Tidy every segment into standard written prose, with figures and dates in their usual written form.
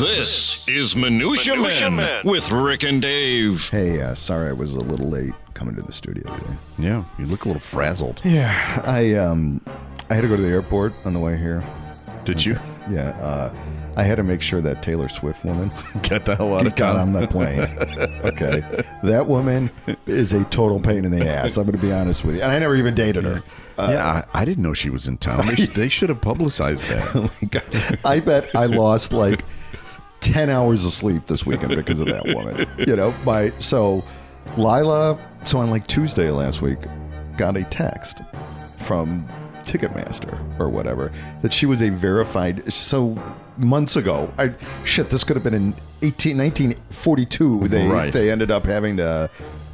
This is Minutia Men with Rick and Dave. Hey, sorry I was a little late coming to the studio today. Yeah, you look a little frazzled. Yeah, I had to go to the airport on the way here. Did you? Yeah, I had to make sure that Taylor Swift woman Get the hell out of got town. on the plane. Okay, that woman is a total pain in the ass. I'm going to be honest with you, and I never even dated her. Yeah, I didn't know she was in town. They should have publicized that. Oh my God. I bet I lost like 10 hours of sleep this weekend because of that woman. You know, Lila, so on like Tuesday last week, got a text from Ticketmaster or whatever that she was a verified. So months ago, this could have been in 1942. They ended up having to,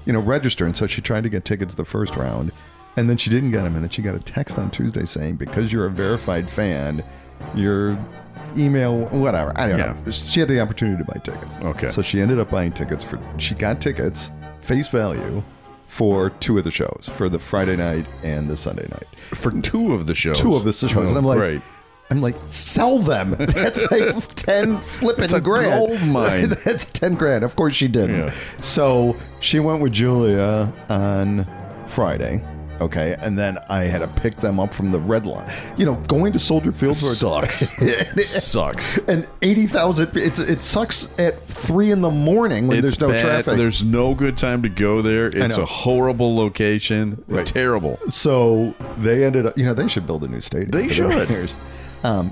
register, and so she tried to get tickets the first round, and then she didn't get them, and then she got a text on Tuesday saying because you're a verified fan, your email, whatever. I don't know. She had the opportunity to buy tickets. Okay. So she ended up buying tickets she got tickets face value for two of the shows, for the Friday night and the Sunday night. For two of the shows. And I'm like, great. Sell them. That's like 10 flipping grand. Gold mine. That's 10 grand. Of course she didn't. Yeah. So she went with Julia on Friday. Okay, and then I had to pick them up from the red line. Going to Soldier Field sucks. Sucks. And 80,000. It sucks at 3 a.m. when there's no traffic. There's no good time to go there. It's a horrible location. Right. Terrible. So they ended up. They should build a new stadium. They should.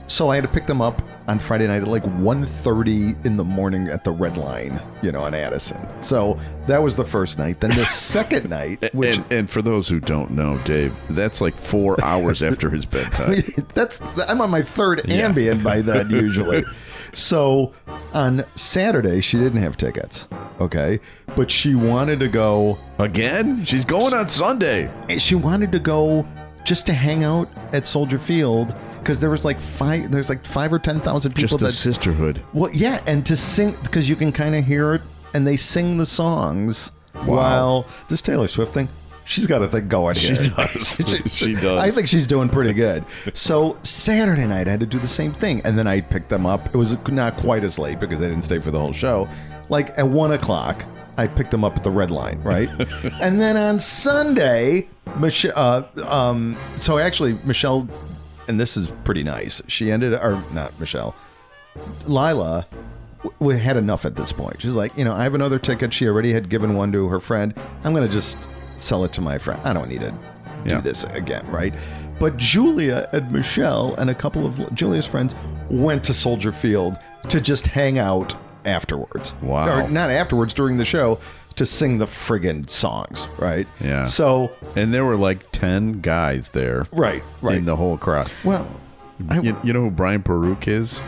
So I had to pick them up on Friday night at like 1:30 in the morning at the Red Line, on Addison. So that was the first night. Then the second night, which and for those who don't know, Dave, that's like 4 hours after his bedtime. I'm on my third Ambien by then usually. So on Saturday, she didn't have tickets, okay? But she wanted to go. Again? She's going on Sunday. She wanted to go just to hang out at Soldier Field. Because there was like 5 or 10,000 people. Just the sisterhood. Well, yeah, and to sing, because you can kind of hear it, and they sing the songs while this Taylor Swift thing, she's got a thing going here. She does. She does. I think she's doing pretty good. So Saturday night, I had to do the same thing, and then I picked them up. It was not quite as late because I didn't stay for the whole show. Like at 1 o'clock, I picked them up at the Red Line, right? And then on Sunday, Michelle. So actually, Michelle. And this is pretty nice. Lila had enough at this point. She's like, I have another ticket. She already had given one to her friend. I'm going to just sell it to my friend. I don't need to do this again, right? But Julia and Michelle and a couple of Julia's friends went to Soldier Field to just hang out afterwards. Wow. Or not afterwards, during the show, to sing the friggin' songs, right? Yeah. So, and there were like 10 guys there. Right. In the whole crowd. Well, you know who Brian Baruch is?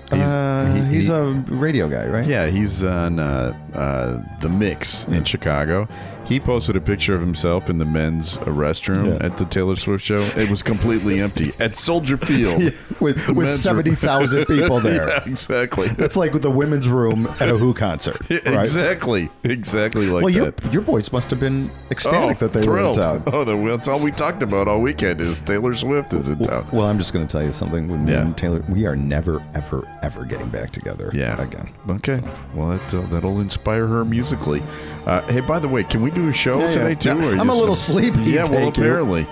He's a radio guy, right? Yeah, he's on The Mix in Chicago. He posted a picture of himself in the men's restroom at the Taylor Swift show. It was completely empty at Soldier Field. with 70,000 people there. Yeah, exactly. It's like with the women's room at a Who concert. Right? Exactly like that. Your boys must have been ecstatic that they were in town. Oh, that's all we talked about all weekend is Taylor Swift is in town. Well, I'm just going to tell you something. With me and Taylor, we are never, ever getting back together again. Okay. Well, that'll inspire her musically. Hey, by the way, can we do a show today too? I'm a little sleepy. Yeah, well, apparently.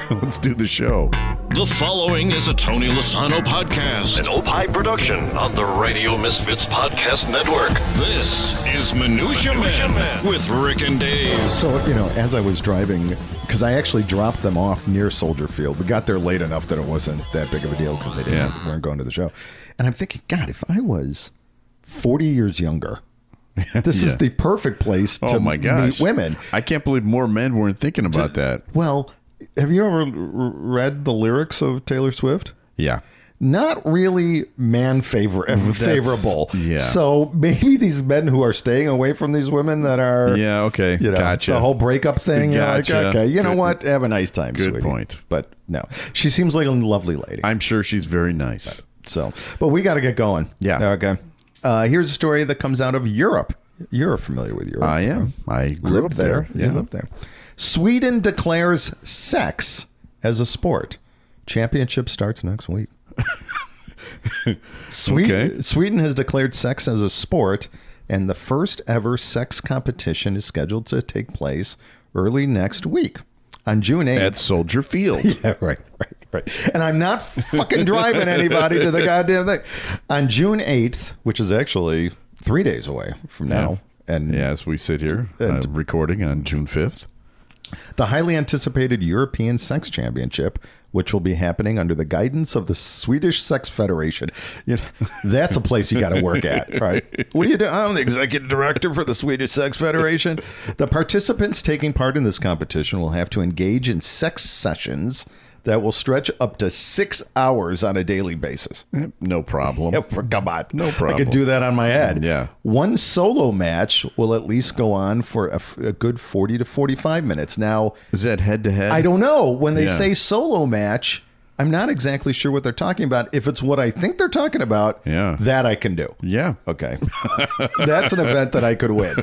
Let's do the show. The following is a Tony Lasano podcast, an Opie production on the Radio Misfits Podcast Network. This is Minutia Men with Rick and Dave. So, as I was driving, because I actually dropped them off near Soldier Field. We got there late enough that it wasn't that big of a deal because they weren't going to the show. And I'm thinking, God, if I was 40 years younger, this is the perfect place to meet women. I can't believe more men weren't thinking about that. Well, have you ever read the lyrics of Taylor Swift? Yeah. Not really favorable. Yeah. So maybe these men who are staying away from these women that are... Yeah, okay. Gotcha. The whole breakup thing. Gotcha. Okay, you know what? Have a nice time, Good sweetie. point. But no, she seems like a lovely lady. I'm sure she's very nice. But we got to get going. Yeah. Okay. Here's a story that comes out of Europe. You're familiar with Europe. I am. I grew up there. Yeah. You lived there. Sweden declares sex as a sport. Championship starts next week. Sweden has declared sex as a sport, and the first ever sex competition is scheduled to take place early next week on June 8th. At Soldier Field. Yeah, right. And I'm not fucking driving anybody to the goddamn thing. On June 8th, which is actually 3 days away from now. And as we sit here recording on June 5th. The highly anticipated European Sex Championship, which will be happening under the guidance of the Swedish Sex Federation. You know, that's a place you got to work at, right? What do you do? I'm the executive director for the Swedish Sex Federation. The participants taking part in this competition will have to engage in sex sessions that will stretch up to 6 hours on a daily basis. No problem. Come on. No problem. I could do that on my head. Yeah. One solo match will at least go on for a good 40 to 45 minutes. Now, is that head to head? I don't know. When they say solo match, I'm not exactly sure what they're talking about. If it's what I think they're talking about, that I can do. Yeah. Okay. That's an event that I could win.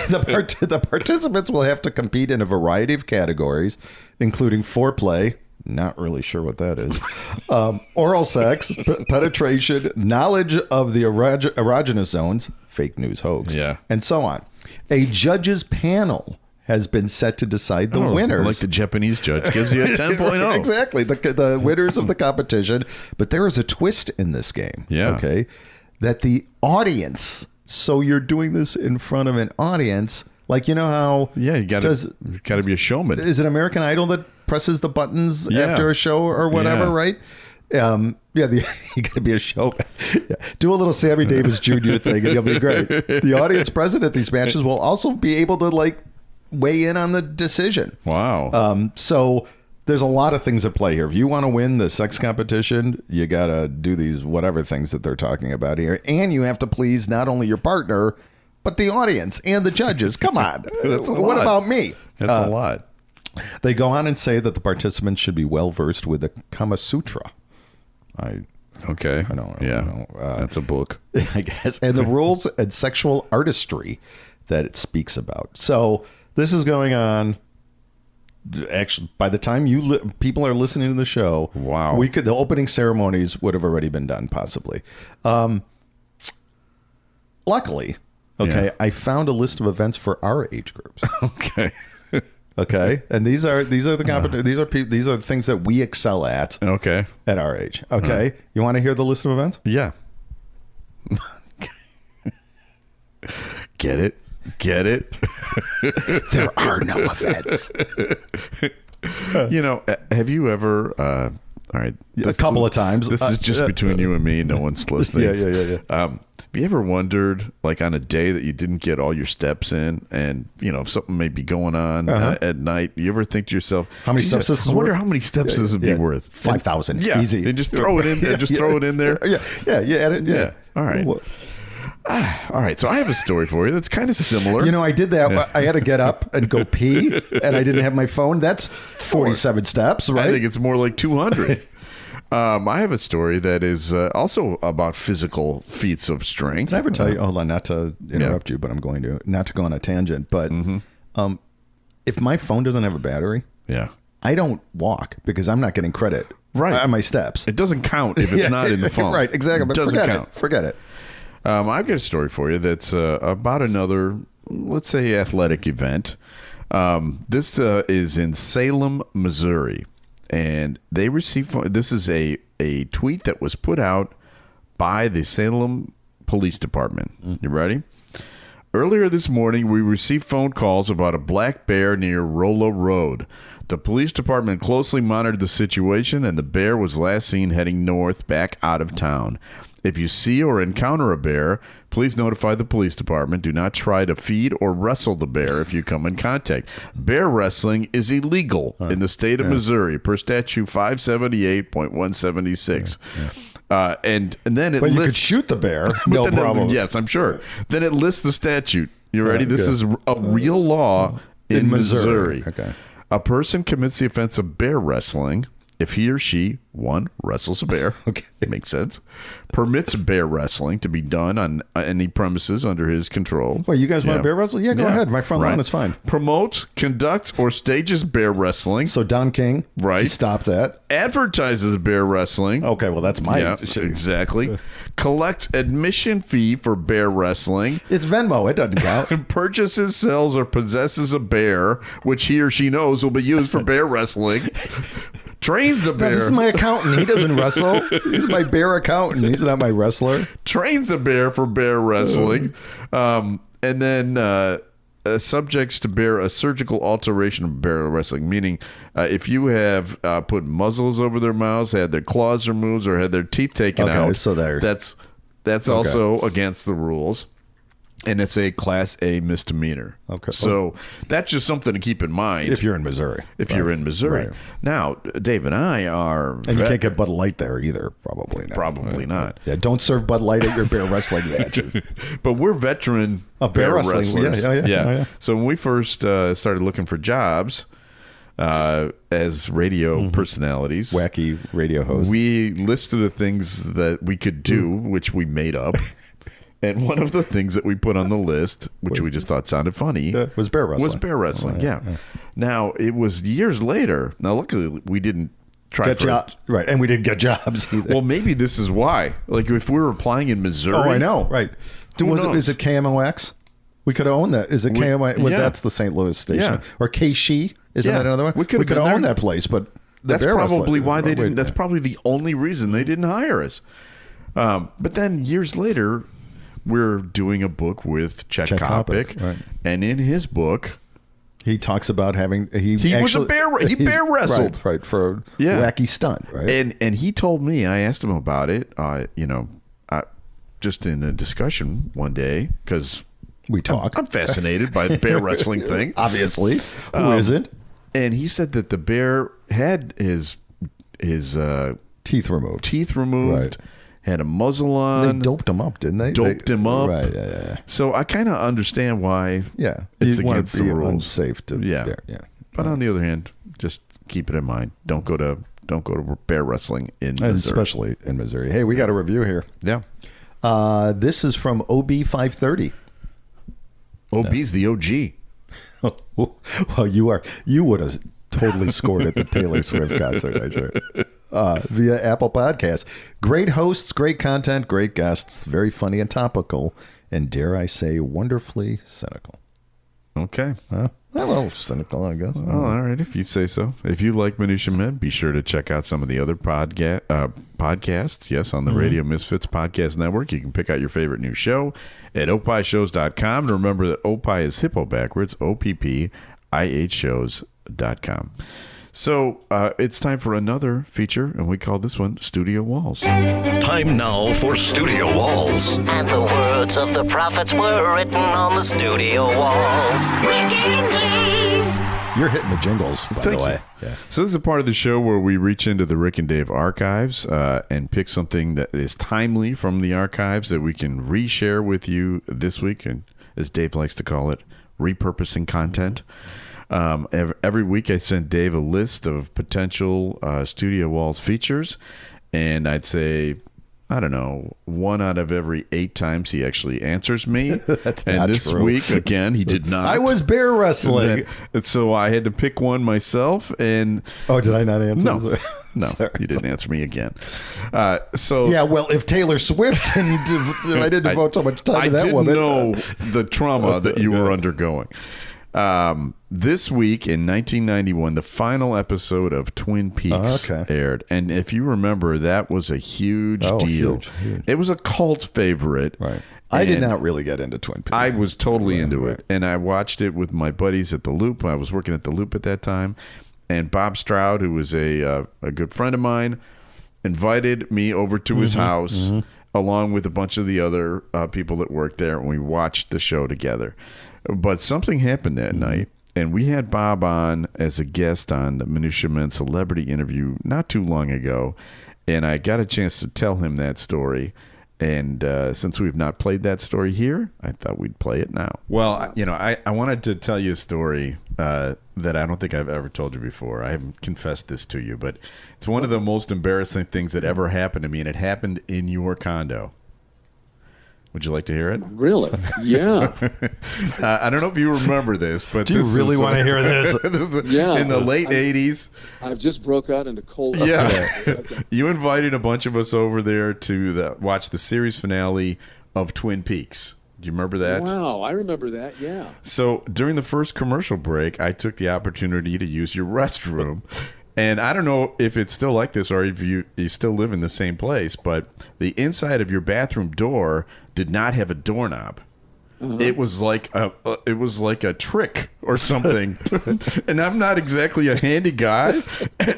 The participants will have to compete in a variety of categories, including foreplay. Not really sure what that is. Oral sex, penetration, knowledge of the erogenous zones, fake news hoax, and so on. A judges panel has been set to decide the winners. Like the Japanese judge gives you a 10.0. Exactly. The winners of the competition. But there is a twist in this game. Yeah. Okay. That the audience, so you're doing this in front of an audience, like, you know how... Yeah, you got to be a showman. Is it American Idol that presses the buttons after a show or whatever, right? You got to be a showman. Do a little Sammy Davis Jr. thing and you'll be great. The audience present at these matches will also be able to, weigh in on the decision. Wow. So there's a lot of things at play here. If you want to win the sex competition, you got to do these whatever things that they're talking about here. And you have to please not only your partner, but the audience and the judges. Come on. What about me? That's a lot. They go on and say that the participants should be well versed with the Kama Sutra. Okay. I don't know. That's a book, I guess. And the rules and sexual artistry that it speaks about. So this is going on. Actually, by the time people are listening to the show, wow, the opening ceremonies would have already been done, possibly. Luckily, I found a list of events for our age groups. Okay, and these are the these are things that we excel at. Okay, at our age. Okay, you want to hear the list of events? Yeah. Get it? There are no events. Have you ever all right, a couple of times, this is just between you and me, no one's listening. Yeah. Have you ever wondered, on a day that you didn't get all your steps in, and if something may be going on at night, you ever think to yourself, how many steps this is I wonder worth? how many steps this would be worth? 5,000. Yeah, easy. and just throw it in. Just throw it in there. Yeah. All right. All right, so I have a story for you that's kind of similar. I did that. I had to get up and go pee, and I didn't have my phone. That's 47 steps, right? I think it's more like 200. I have a story that is also about physical feats of strength. Did I ever tell you? Hold on, not to interrupt you, but I'm going to. Not to go on a tangent, but if my phone doesn't have a battery, I don't walk because I'm not getting credit on my steps. It doesn't count if it's not in the phone. Right, exactly. But doesn't count. Forget it. I've got a story for you that's about another, let's say, athletic event. This is in Salem, Missouri, and they received. This is a tweet that was put out by the Salem Police Department. You ready? Earlier this morning, we received phone calls about a black bear near Rollo Road. The police department closely monitored the situation, and the bear was last seen heading north back out of town. If you see or encounter a bear, please notify the police department. Do not try to feed or wrestle the bear if you come in contact. Bear wrestling is illegal in the state of Missouri per statute 578.176. And then it lists... you could shoot the bear, no problem. Yes, I'm sure. Then it lists the statute. You ready? This is a real law in Missouri. Okay. A person commits the offense of bear wrestling if he or she, 1, wrestles a bear. Okay. Makes sense. Permits bear wrestling to be done on any premises under his control. Well, you guys want to bear wrestle? Yeah, go ahead. My front lawn is fine. Promotes, conducts, or stages bear wrestling. So Don King, Right. stop that. Advertises bear wrestling. Okay, well, that's my... Yeah, exactly. Collects admission fee for bear wrestling. It's Venmo. It doesn't count. Purchases, sells, or possesses a bear, which he or she knows will be used for bear wrestling. Trains a bear. No, this is my accountant. He doesn't wrestle. He's my bear accountant. He's not my wrestler. Trains a bear for bear wrestling. And then subjects to bear a surgical alteration of bear wrestling, meaning if you have put muzzles over their mouths, had their claws removed, or had their teeth taken out, so that's also against the rules. And it's a Class A misdemeanor. Okay. So that's just something to keep in mind. If you're in Missouri. You're in Missouri. Right. Now, Dave and I are... And you can't get Bud Light there either, probably not. Probably not. Yeah, don't serve Bud Light at your bear wrestling matches. But we're veteran bear wrestlers. Yeah. So when we first started looking for jobs as radio personalities... Wacky radio hosts. We listed the things that we could do, which we made up. And one of the things that we put on the list, which we just thought sounded funny, was bear wrestling. Yeah. Now, it was years later. Now, luckily, we didn't try for jobs. Right. And we didn't get jobs either. Well, maybe this is why. Like, if we were applying in Missouri. Oh, I know. Right. Is it KMOX? We could own that. Is it KMOX? Well, that's the St. Louis station. Yeah. Or KSHE? Isn't that another one? We could own that place, but that's probably why they didn't. That's probably the only reason they didn't hire us. But then years later, we're doing a book with Chet Kopic, right. And in his book, he talks about having he was a bear. He bear wrestled, right for a wacky stunt, right? And he told me. I asked him about it. Just in a discussion one day because we talk. I'm fascinated by the bear wrestling thing. Obviously, who isn't? And he said that the bear had his teeth removed. Right. Had a muzzle on. They doped him up, didn't they? Doped him up. Right, yeah. So I kind of understand why it's against the rules. Unsafe to yeah. But on the other hand, just keep it in mind. Don't go to bear wrestling in Missouri. Especially in Missouri. Hey, we got a review here. Yeah. This is from OB530. OB's the OG. Well, you would have totally scored at the Taylor Swift concert, I'm sure. Via Apple Podcasts. Great hosts, great content, great guests, very funny and topical, and dare I say, wonderfully cynical. Okay. A little cynical, I guess. Well, all right, if you say so. If you like Minutia Men, be sure to check out some of the other podcasts. Yes, on the Radio Misfits Podcast Network. You can pick out your favorite new show at opishows.com. And remember that Opie is hippo backwards, OPPIH shows.com. So it's time for another feature, and we call this one Studio Walls. Time now for Studio Walls. And the words of the prophets were written on the studio walls. You're hitting the jingles, by the way. Yeah. So this is a part of the show where we reach into the Rick and Dave archives and pick something that is timely from the archives that we can reshare with you this week, and as Dave likes to call it, repurposing content. Every week I send Dave a list of potential Studio Walls features, and I'd say, I don't know, 1 out of every 8 times he actually answers me. That's and not this true. week, again, he did not. I was bear wrestling. And so I had to pick one myself. And did I not answer? No, Sorry. you didn't answer me again. Yeah, well, if Taylor Swift and I didn't devote so much time to that woman. I didn't know the trauma that you were undergoing. This week in 1991, the final episode of Twin Peaks aired. And if you remember, that was a huge deal. Huge. It was a cult favorite. Right. I did not really get into Twin Peaks. I was totally into it. And I watched it with my buddies at the Loop. I was working at the Loop at that time. And Bob Stroud, who was a good friend of mine, invited me over to his house along with a bunch of the other people that worked there. And we watched the show together. But something happened that night, and we had Bob on as a guest on the Minutia Men Celebrity Interview not too long ago, and I got a chance to tell him that story, And since we've not played that story here, I thought we'd play it now. Well, I wanted to tell you a story that I don't think I've ever told you before. I haven't confessed this to you, but it's one of the most embarrassing things that ever happened to me, and it happened in your condo. Would you like to hear it? Really? Yeah. I don't know if you remember this, but do you really want to hear this? Yeah. In the late 80s. I've just broke out into cold. Yeah. Okay. You invited a bunch of us over there to watch the series finale of Twin Peaks. Do you remember that? Wow, I remember that, yeah. So during the first commercial break, I took the opportunity to use your restroom. And I don't know if it's still like this or if you still live in the same place, but the inside of your bathroom door did not have a doorknob. It was like a trick or something. And I'm not exactly a handy guy.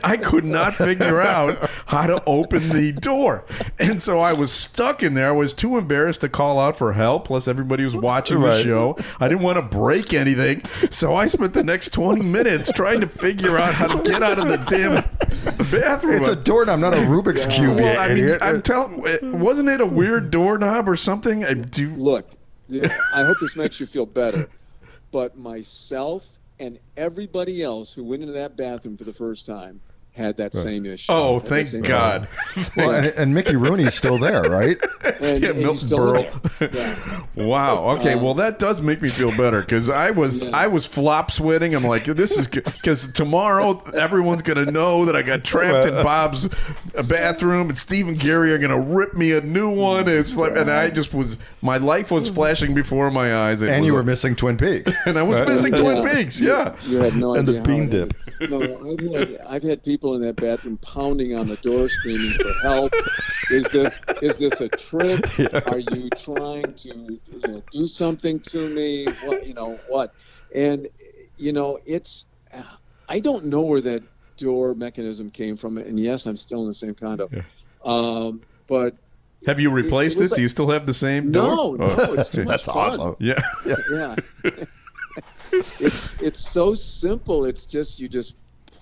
I could not figure out how to open the door. And so I was stuck in there. I was too embarrassed to call out for help. Plus everybody was watching the show. I didn't want to break anything. So I spent the next 20 minutes trying to figure out how to get out of the damn bathroom. It's a doorknob, not a Rubik's Cube. Well, I mean, idiot. I'm telling, wasn't it a weird doorknob or something? Look, I hope this makes you feel better, but myself and everybody else who went into that bathroom for the first time had that same issue. Oh, thank God. Well, and Mickey Rooney's still there, right? And Yeah, he's Milton still Berle. there. Yeah. Wow. Okay. Well, that does make me feel better because I was flop sweating. I'm like, this is because tomorrow everyone's gonna know that I got trapped in Bob's bathroom, and Steve and Gary are gonna rip me a new one. It's like, and I just was, my life was flashing before my eyes. And you were missing Twin Peaks. and I was missing Twin Peaks. Yeah. You had no And the idea. bean dip. No, I've had people in that bathroom pounding on the door, screaming for help. Is this a trick? Yeah. Are you trying to do something to me? What? And it's. I don't know where that door mechanism came from. And yes, I'm still in the same condo. Yeah. But have you replaced it? Like, do you still have the same door? No, it's too much fun. Awesome. Yeah. Yeah. It's so simple. It's just you just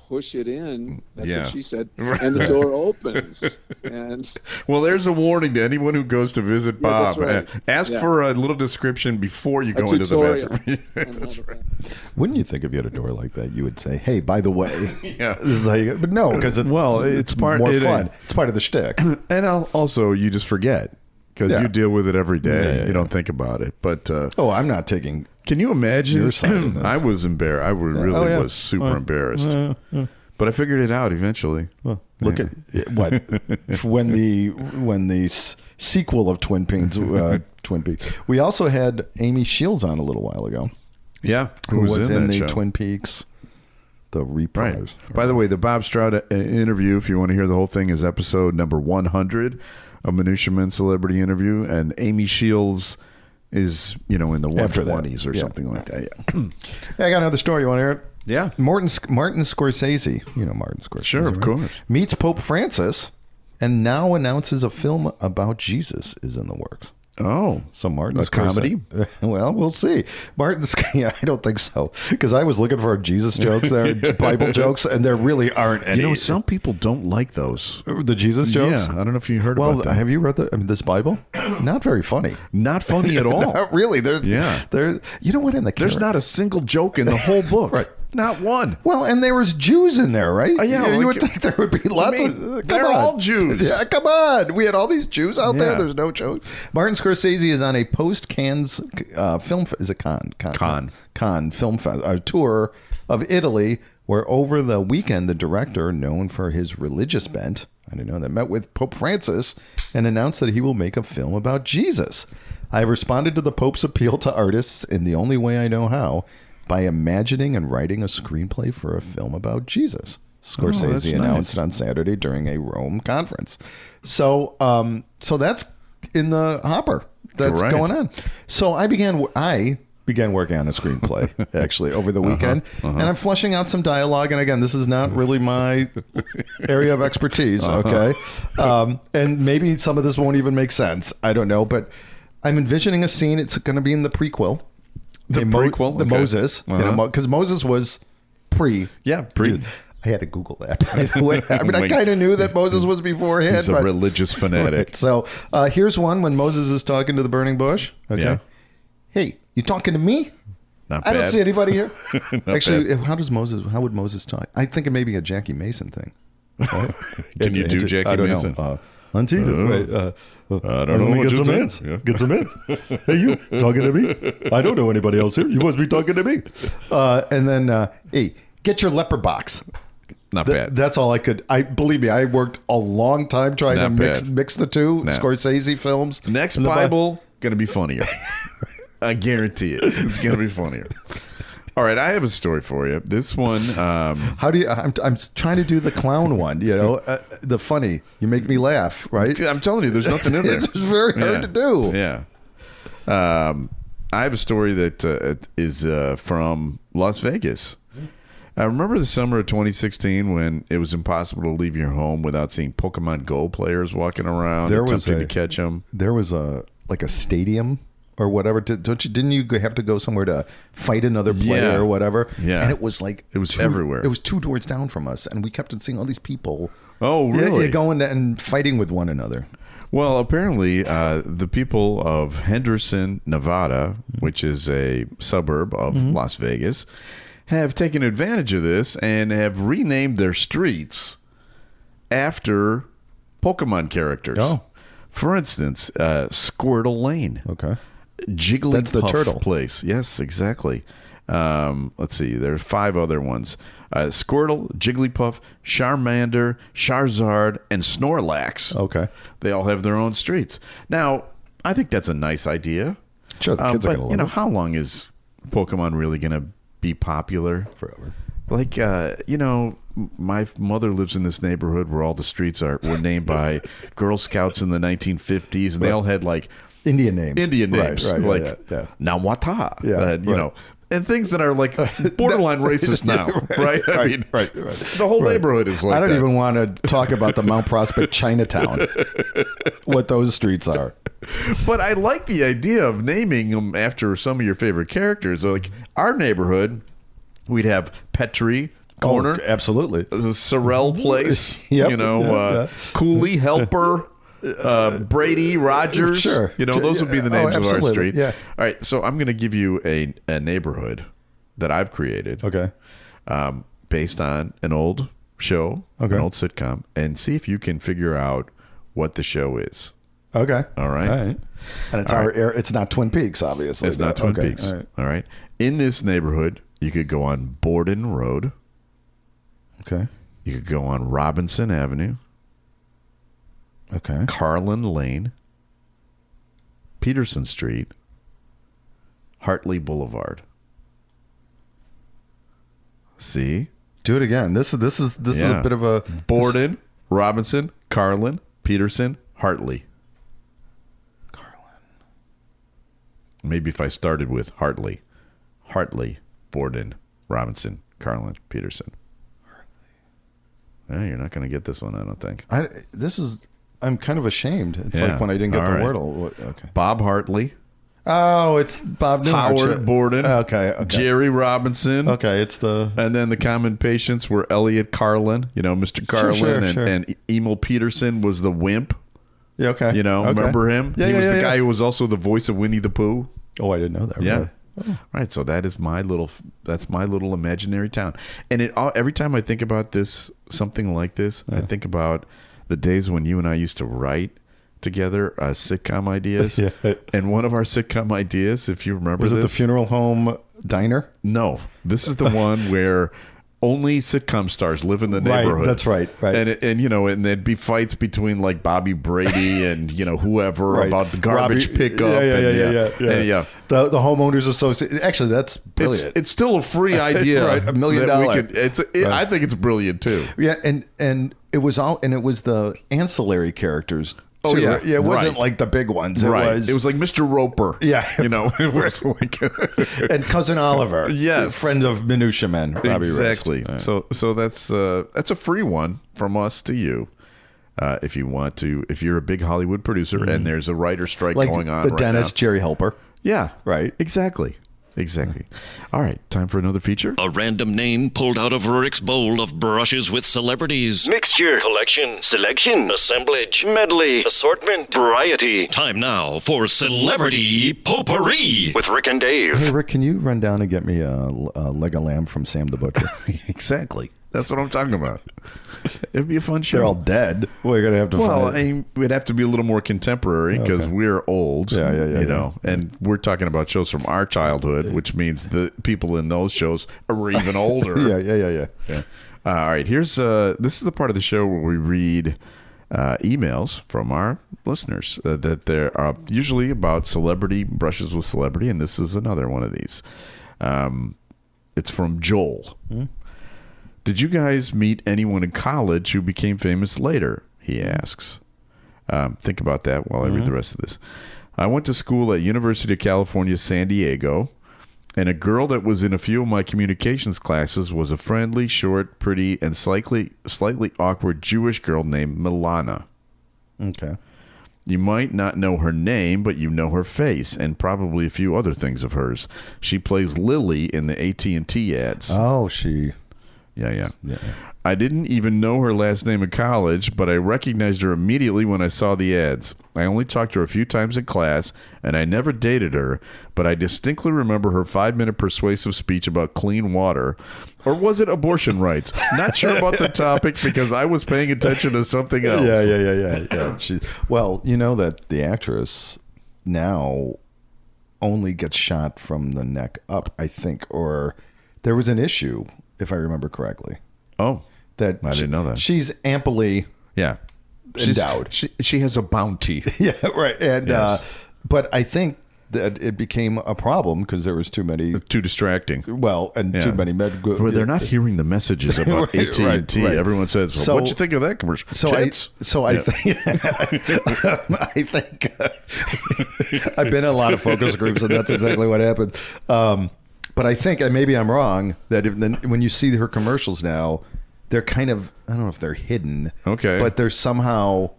push it in. That's what she said, and the door opens. And well, there's a warning to anyone who goes to visit Bob. That's right. Ask for a little description before you go into the bathroom. That's right. Wouldn't you think if you had a door like that, you would say, "Hey, by the way, Yeah. this is how you." But no, because it's part more fun. It's part of the shtick. And also, you just forget because you deal with it every day. Yeah. You don't think about it. But I'm not taking. can you imagine? Your side of this. I was embarrassed. I really was super embarrassed. But I figured it out eventually. Well, look at what when the sequel of Twin Peaks. Twin Peaks. We also had Amy Shields on a little while ago. Yeah, Who was in the show? Twin Peaks, the reprise. Right. By the way, the Bob Stroud interview, if you want to hear the whole thing, is episode number 100 of Minutia Men Celebrity Interview, and Amy Shields is in the 120s or something like that. Yeah. Hey, I got another story. You want to hear it? Yeah. Martin Scorsese. You know Martin Scorsese. Sure, of course. Meets Pope Francis, and now announces a film about Jesus is in the works. Oh, So Martin a comedy? Well, we'll see. I don't think so, because I was looking for Jesus jokes there, Bible jokes, and there really aren't any. some people don't like those. The Jesus jokes. Yeah, I don't know if you heard about that. Have you read this Bible? Not very funny. Not funny at all. Not really. There's you know what in the There's not a single joke in the whole book. Right. Not one. Well, and there was Jews in there, right? Yeah, you would think there would be lots of. They're all Jews. Yeah, come on. We had all these Jews out there. Yeah. There's no jokes. Martin Scorsese is on a post-Cannes film. Is it Cannes film tour of Italy, where over the weekend the director, known for his religious bent, I didn't know that, met with Pope Francis and announced that he will make a film about Jesus. I have responded to the Pope's appeal to artists in the only way I know how, by imagining and writing a screenplay for a film about Jesus. Scorsese announced on Saturday during a Rome conference. So that's in the hopper. That's going on. So I began working on a screenplay actually over the weekend, and I'm fleshing out some dialogue. And again, this is not really my area of expertise. Okay, and maybe some of this won't even make sense. I don't know, but I'm envisioning a scene. It's going to be in the prequel. The prequel? The Okay. Moses. Because Moses was pre. Yeah, pre. I had to Google that. By the way. I mean, I kind of knew that Moses was beforehand. He's a religious fanatic. Right. So here's one when Moses is talking to the burning bush. Okay. Yeah. Hey, you talking to me? Not I don't bad. see anybody here. Actually, bad. how would Moses talk? I think it may be a Jackie Mason thing. Right? Can you do Jackie I don't Mason? know. Antietam. Wait, I don't know let me what get you're some saying. ants. Yeah. Get some ants. Hey, you talking to me? I don't know anybody else here. You must be talking to me. And then, hey, get your leper box. Not bad. That's all I could. Believe me, I worked a long time trying Not to bad. mix the two No. Scorsese films. Next And the Bible, going to be funnier. I guarantee it. It's going to be funnier. All right, I have a story for you. This one, How do you? I'm trying to do the clown one. You know, the funny. You make me laugh, right? I'm telling you, there's nothing in there. It's very hard to do. Yeah. I have a story that is from Las Vegas. I remember the summer of 2016 when it was impossible to leave your home without seeing Pokemon Go players walking around attempting to catch them. There was a stadium or whatever. Didn't you have to go somewhere to fight another player Yeah. or whatever? Yeah. And it was like It was everywhere. It was 2 doors down from us, and we kept seeing all these people. Oh, really? Going and fighting with one another. Well, apparently, the people of Henderson, Nevada, which is a suburb of Las Vegas, have taken advantage of this and have renamed their streets after Pokemon characters. Oh. For instance, Squirtle Lane. Okay. Jigglypuff That's the turtle. place. Yes, exactly. Let's see. There's 5 other ones. Squirtle, Jigglypuff, Charmander, Charizard, and Snorlax. Okay. They all have their own streets. Now, I think that's a nice idea. Sure, the kids are but going to love it. how long is Pokemon really going to be popular? Forever. Like, my mother lives in this neighborhood where all the streets were named by Girl Scouts in the 1950s, and they all had like Indian names. like Right, yeah. Nawata, Yeah, you know, and things that are like borderline racist now, right? I mean, right. the whole neighborhood is like I don't that. even want to talk about the Mount Prospect Chinatown, what those streets are. But I like the idea of naming them after some of your favorite characters. Like our neighborhood, we'd have Petrie Corner, Oh, absolutely. the Sorrel Place, Yep, you know, yeah. Cooley Helper, Brady Rogers. Sure. You know, those would be the names of our absolutely, street. yeah. All right. So I'm going to give you a neighborhood that I've created. Okay. Based on an old show, Okay. an old sitcom, and see if you can figure out what the show is. Okay. All right. And it's it's not Twin Peaks, obviously. It's not Twin Peaks. All right. In this neighborhood, you could go on Borden Road. Okay. You could go on Robinson Avenue, Okay. Carlin Lane, Peterson Street, Hartley Boulevard. See? Do it again. This is a bit of a Borden, Robinson, Carlin, Peterson, Hartley. Maybe if I started with Hartley, Borden, Robinson, Carlin, Peterson. You're not going to get this one, I don't think. I'm kind of ashamed. It's Yeah. like when I didn't get All the right. Wordle. Okay. Bob Hartley, Oh, it's Bob Newhart. Howard Borden, Okay. Jerry Robinson. Okay, it's the And then the common patients were Elliot Carlin, Mr. Carlin, sure. and Emil Peterson was the wimp. Yeah, okay. Okay. Remember him? Yeah, he was yeah, the yeah. guy who was also the voice of Winnie the Pooh. Oh, I didn't know that. Yeah. Really. Right. So that's my little imaginary town. And every time I think about this, something like this, I think about the days when you and I used to write together sitcom ideas. Yeah. And one of our sitcom ideas, if you remember Was this. it the funeral home diner? No, this is the one where only sitcom stars live in the neighborhood. Right, that's right. And there'd be fights between like Bobby Brady and whoever Right. about the garbage Robbie- pickup. Yeah. The homeowners association. Actually, that's brilliant. It's still a free idea. Right, $1 million. that we could- I think it's brilliant too. Yeah, and it was the ancillary characters. Oh, too. yeah. It wasn't Right. like the big ones. It was like Mr. Roper. Yeah. It was like and Cousin Oliver. Yes. Friend of Minutia Men. Robbie exactly. Rest. So that's a free one from us to you. If you want to, if you're a big Hollywood producer and there's a writer strike Like going on the right dentist now. Jerry Helper. Yeah. Right. Exactly. Exactly. All right, time for another feature. A random name pulled out of Rick's bowl of brushes with celebrities. Mixture, collection, selection, assemblage, medley, assortment, variety. Time now for Celebrity Potpourri with Rick and Dave. Hey, Rick, can you run down and get me a leg of lamb from Sam the Butcher? Exactly. That's what I'm talking about. It'd be a fun show. They're all dead. We're going to have to Well, find we'd have to be a little more contemporary because we're old. Yeah, you know, and we're talking about shows from our childhood, which means the people in those shows are even older. Yeah. All right, here's this is the part of the show where we read emails from our listeners that there are usually about celebrity brushes with celebrity, and this is another one of these. It's from Joel. Did you guys meet anyone in college who became famous later? He asks. Think about that while I read the rest of this. I went to school at University of California, San Diego, and a girl that was in a few of my communications classes was a friendly, short, pretty, and slightly awkward Jewish girl named Milana. Okay. You might not know her name, but you know her face and probably a few other things of hers. She plays Lily in the AT&T ads. Oh, she... Yeah. I didn't even know her last name in college, but I recognized her immediately when I saw the ads. I only talked to her a few times in class, and I never dated her, but I distinctly remember her 5-minute persuasive speech about clean water. Or was it abortion rights? Not sure about the topic because I was paying attention to something else. Yeah. Well, you know that the actress now only gets shot from the neck up, I think, or there was an issue, if I remember correctly. Oh, that I didn't know that. She's amply endowed. She has a bounty. Yeah, right. And Yes. but I think that it became a problem because there was too many. Too distracting. Well, and too many medical. Well, they're not hearing the messages about AT&T. Right. Everyone says, well, "What'd you think of that commercial?" I Yeah. I think I've been in a lot of focus groups, and that's exactly what happened. But I think, and maybe I'm wrong, that when you see her commercials now, they're kind of, I don't know if they're hidden. Okay. But they're somehow,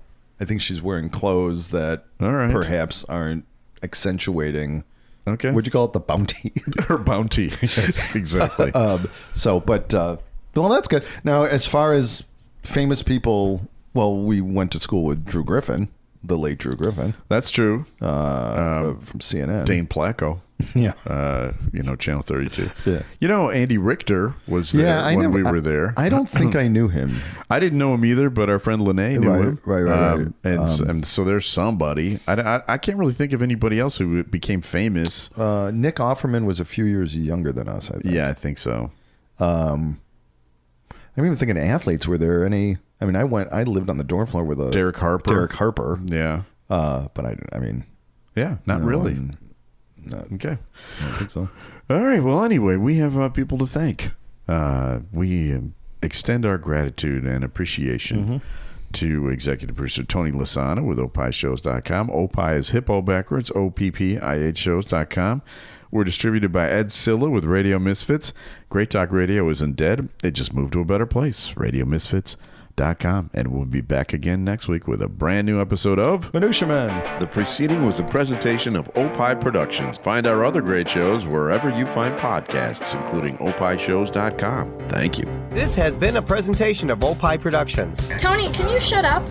I think she's wearing clothes that All right. perhaps aren't accentuating. Okay. Would you call it the bounty? Her bounty. Yes, exactly. Well, that's good. Now, as far as famous people, well, we went to school with Drew Griffin, the late Drew Griffin. That's true. From CNN. Dane Placco. Yeah. Channel 32. Yeah. Andy Richter was there when we were there. I don't think I knew him. I didn't know him either, but our friend Lene knew him. Right. And so there's somebody. I can't really think of anybody else who became famous. Nick Offerman was a few years younger than us, I think. Yeah, I think so. I'm even thinking athletes. Were there any? I mean, I lived on the dorm floor with Derek Harper. Yeah. But not really. Okay. I don't think so. All right. Well, anyway, we have people to thank. We extend our gratitude and appreciation to executive producer Tony Lasana with opishows.com. Opie is hippo backwards, OPPIH shows.com. We're distributed by Ed Silla with Radio Misfits. Great Talk Radio isn't dead. It just moved to a better place. RadioMisfits.com. And we'll be back again next week with a brand new episode of Minutia Man. The preceding was a presentation of Opie Productions. Find our other great shows wherever you find podcasts, including opishows.com. Thank you. This has been a presentation of Opie Productions. Tony, can you shut up?